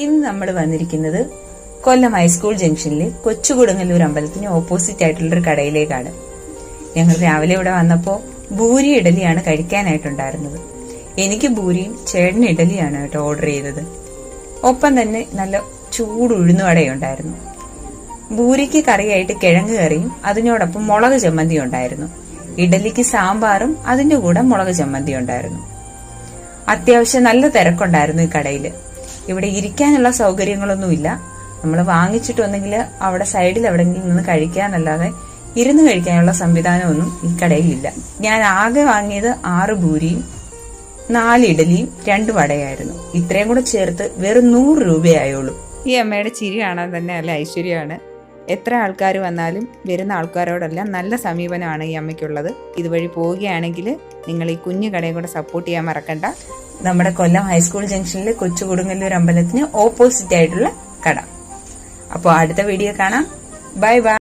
ഇന്ന് നമ്മൾ വന്നിരിക്കുന്നത് കൊല്ലം ഹൈസ്കൂൾ ജംഗ്ഷനിലെ കൊച്ചുകുടുങ്ങല്ലൂർ അമ്പലത്തിന് ഓപ്പോസിറ്റ് ആയിട്ടുള്ളൊരു കടയിലേക്കാണ്. ഞങ്ങൾ രാവിലെ ഇവിടെ വന്നപ്പോൾ ഭൂരി ഇഡലിയാണ് കഴിക്കാനായിട്ടുണ്ടായിരുന്നത്. എനിക്ക് ഭൂരിയും ചേട്ടന് ഇഡലിയാണ് കേട്ടോ ഓർഡർ ചെയ്തത്. ഒപ്പം തന്നെ നല്ല ചൂട് ഉഴുന്നുവടയുണ്ടായിരുന്നു. ഭൂരിക്ക് കറിയായിട്ട് കിഴങ്ങ് കറിയും അതിനോടൊപ്പം മുളക് ചമ്മന്തി ഉണ്ടായിരുന്നു. ഇഡലിക്ക് സാമ്പാറും അതിന്റെ കൂടെ മുളക് ചമ്മന്തി ഉണ്ടായിരുന്നു. അത്യാവശ്യം നല്ല തിരക്കുണ്ടായിരുന്നു ഈ കടയില്. ഇവിടെ ഇരിക്കാനുള്ള സൗകര്യങ്ങളൊന്നുമില്ല. നമ്മൾ വാങ്ങിച്ചിട്ട് വന്നെങ്കിൽ അവിടെ സൈഡിൽ എവിടെയെങ്കിലും നിന്ന് കഴിക്കാനല്ലാതെ ഇരുന്ന് കഴിക്കാനുള്ള സംവിധാനമൊന്നും ഈ കടയിലില്ല. ഞാൻ ആകെ വാങ്ങിയത് 6 ഭൂരിയും 4 ഇഡലിയും 2 വടയായിരുന്നു. ഇത്രയും കൂടെ ചേർത്ത് വെറും 100 രൂപയായുള്ളൂ. ഈ അമ്മയുടെ ചിരി കാണാൻ തന്നെ നല്ല ഐശ്വര്യമാണ്. എത്ര ആൾക്കാർ വന്നാലും വരുന്ന ആൾക്കാരോടെല്ലാം നല്ല സമീപനമാണ് ഈ അമ്മയ്ക്കുള്ളത്. ഇതുവഴി പോവുകയാണെങ്കിൽ നിങ്ങൾ ഈ കുഞ്ഞു കടയും കൂടെ സപ്പോർട്ട് ചെയ്യാൻ മറക്കണ്ട. നമ്മുടെ കൊല്ലം ഹൈസ്കൂൾ ജംഗ്ഷനിലെ കൊച്ചുകുടുങ്ങല്ലൂർ അമ്പലത്തിന് ഓപ്പോസിറ്റ് ആയിട്ടുള്ള കട. അപ്പോൾ അടുത്ത വീഡിയോ കാണാം. Bye bye.